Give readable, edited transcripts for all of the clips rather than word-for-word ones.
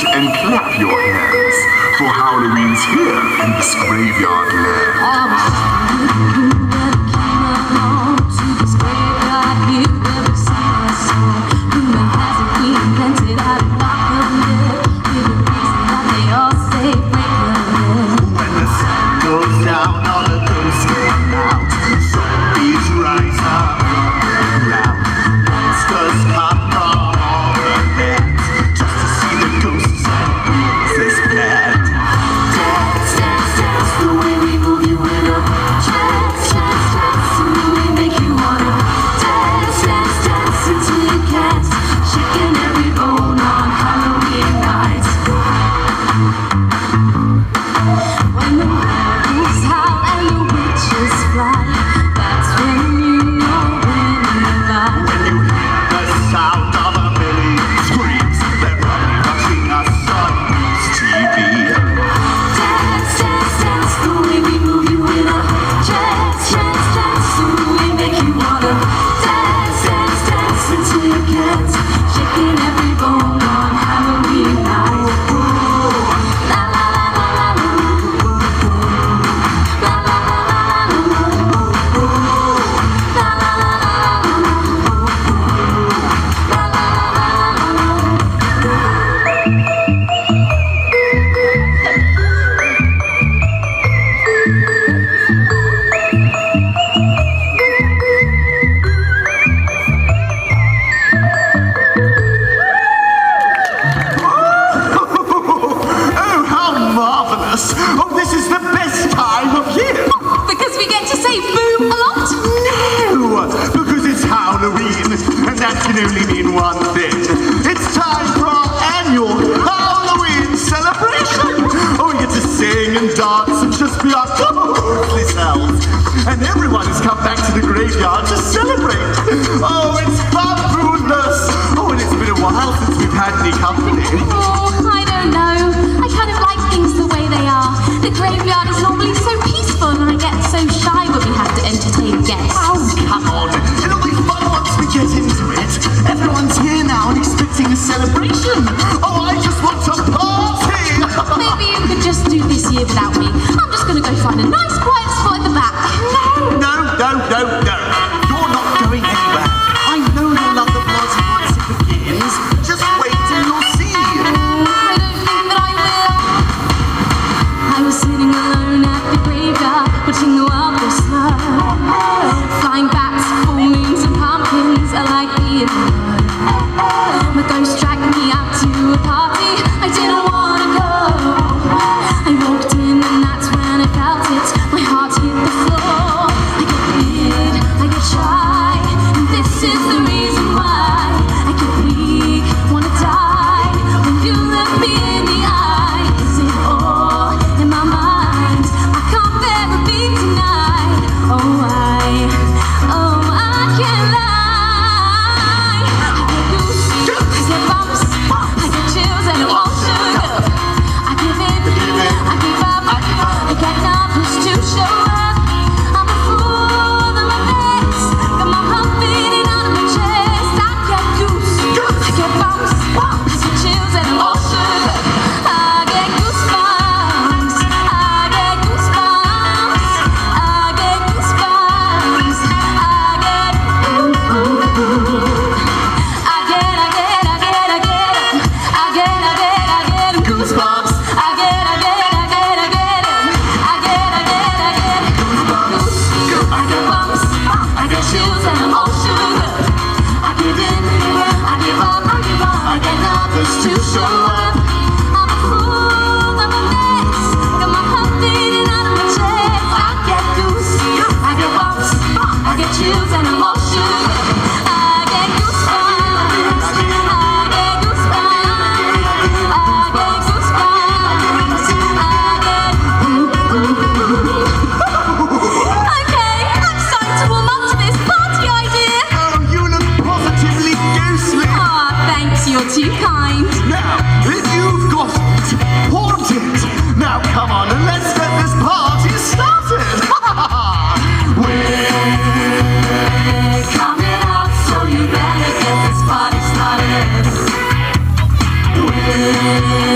and clap your hands, for Howloween's here in this graveyard land. Oh, this is the best time of year! Because we get to say boo a lot? No! Because it's Howloween, and that can only mean one thing. It's time for our annual Howloween celebration! Oh, we get to sing and dance and just be our ghostly selves. And everyone has come back to the graveyard to celebrate. Oh, it's fabulous! Oh, and it's been a while since we've had any company. Oh, I don't know. I kind of like things the way they are. The graveyard is normally so peaceful and I get so shy when we have to entertain guests. Oh, come on. It'll be fun once we get into it. Everyone's here now and expecting a celebration. Oh, I just want to party! Maybe you could just do this year without me. I'm just going to go find a nice quiet spot at the back. No. You're not going anywhere. I know you'll love the party once it begins. Just wait till you'll see. I don't think that I will. I was sitting alone at the graveyard, watching the world go slow. Flying bats, full moons and pumpkins, I like being alone. My ghost dragged me out to a party I didn't want to go. I walked in and that's when I felt it. My heart hit the floor. I get weird, I get shy, and this is the reason why. I get weak, wanna die when you look me in the eye. Is it all in my mind? I can't bear a beat tonight. I can't lie. I get goose, I get bumps, I get chills and I'm all shook up. I give in, I give up, I get nervous to show up. I'm a fool, I'm a mess, got my heart beating out of my chest. I get goose, I get bumps, I get chills and I'm all shook up. I get goosebumps, I get goosebumps, I get goosebumps, goosebumps. I get chills and I'm all shook up. I give in, I give up, I get nervous to show up. I'm a fool, I'm a mess, got my heart beating out of my chest. I get goose, I get bumps, I get chills and I'm all shook up. I get goosebumps, I get goosebumps, I get goosebumps, Okay, I'm starting to warm up to this party idea. Oh, you look positively ghostly. Aw, thanks, you're too kind. Now, if you've got it, haunt it. Now, come on and let's get this party started. We're coming up, so you better get this party started. We're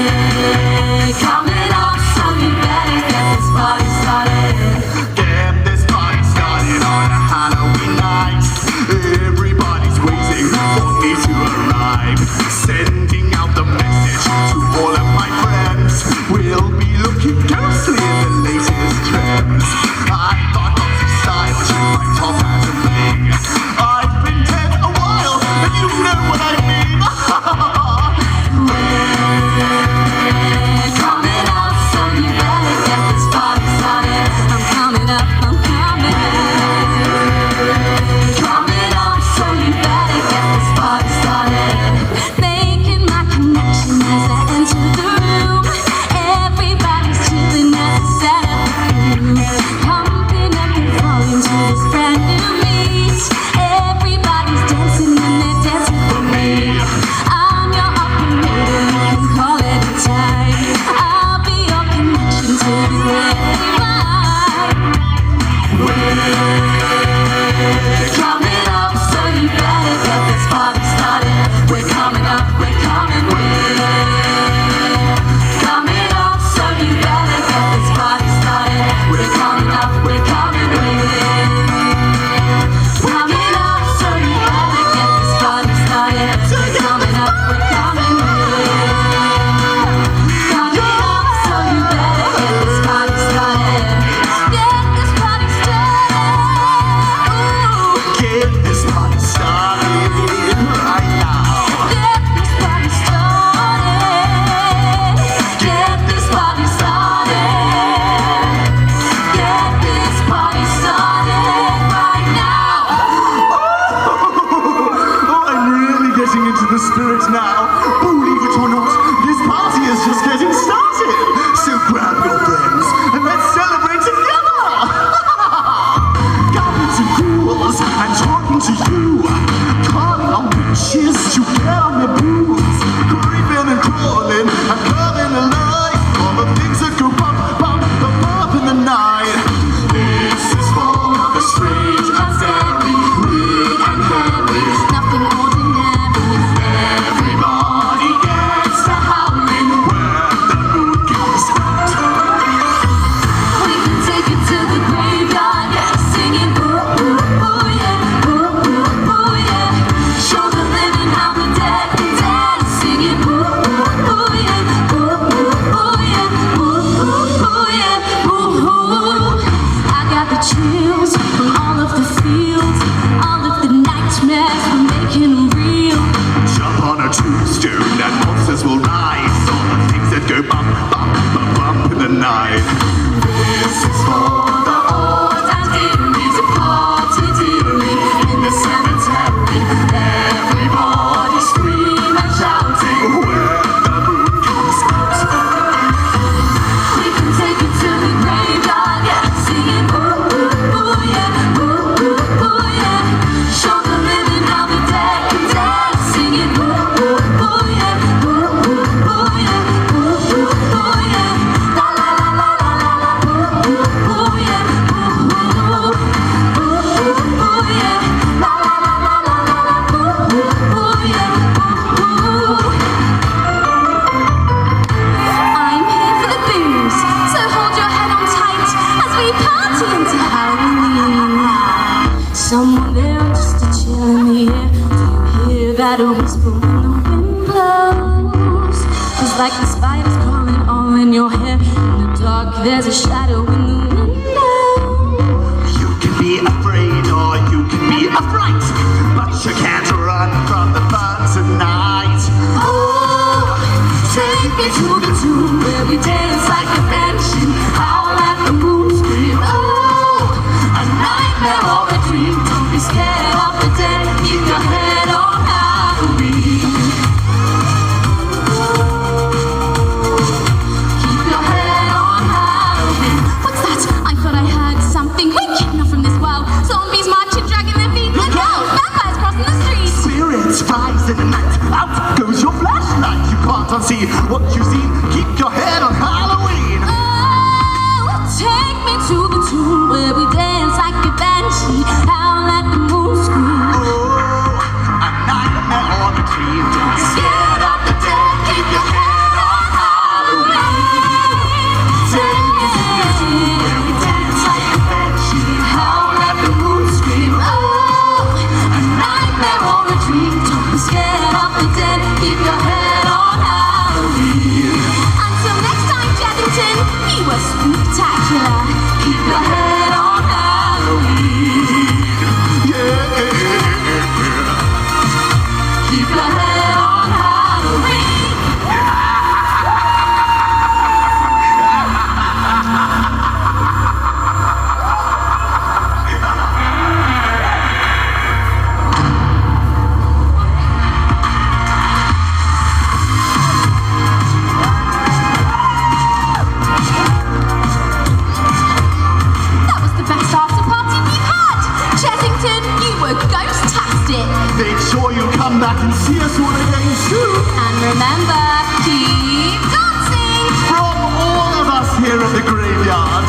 just getting started. So grab your friends and let's celebrate together. Goblins and ghouls, I'm talking to you. Calling on witches to get on your boots. Creeping and crawling, I'm coming alive. All the things that go bump, bump, bump, bump in the night. This is for the strange and scary, weird and hairy. Nothing ordinary. Everybody gets to howling where the moon goes out. We can take it to the graveyard, singing ooh ooh ooh yeah, ooh ooh ooh yeah. Show the living how the dead can dance, singing ooh ooh ooh yeah, ooh ooh ooh yeah, ooh ooh ooh yeah, ooh ooh. I got the chills from all of the fields, all of the nightmares, we're making them real. Jump on a tombstone and monsters will rise. All the things that go bump, bump, bump, bump in the night. This is for the old and eerie, departed eerie in the cemetery. Everybody scream and shouting where the moon comes out. We can take it to the graveyard, singing ooh ooh ooh yeah, ooh ooh ooh yeah. Show the living how the dead can dance, singing ooh ooh ooh yeah, ooh ooh ooh yeah, ooh ooh ooh yeah. La la la la la la la, ooh ooh ooh yeah, ooh ooh ooh ooh yeah. La la la la la la la, ooh ooh ooh yeah, ooh ooh. I'm here for the booze, so hold your head on tight as we party into Howloween. Someone there, I'm just a chill in the air. Do you hear that whisper when the wind blows? It's like the spiders crawling all in your hair. In the dark, there's a shadow in the window. You can be afraid or you can be affright, but you can't run from the fun tonight. Oh, take me to the tomb where we dance like a banshee, howl at the moon, scream. Oh, a nightmare or a dream. Don't be scared of the dead. Keep your head on Halloween. Keep your head on Halloween. What's that? I thought I heard something. Wait, not from this world. Zombies marching, dragging their feet. Look out! Vampires crossing the street. Spirits rise in the night. Out goes your flashlight. You can't unsee what you see. Keep your head on Halloween. Oh, take me to the tomb where we dance like a banshee, howl at the moon, scream. Oh, a nightmare or a dream. Don't be Scared of the dead, keep your head on Halloween. Take me to the tomb where we dance like a banshee, Howl at the moon, scream. Oh, a nightmare or a dream. Don't be scared of the dead, keep your head on Halloween. Until next time, Chessington, you were spectacular. Keep your head on Halloween. yeah. Keep your head on Halloween. That was the best after party we've had. Chessington, you were ghost-tastic. Make sure you come back and see us all again soon. And remember, keep dancing. From all of us here at the graveyard,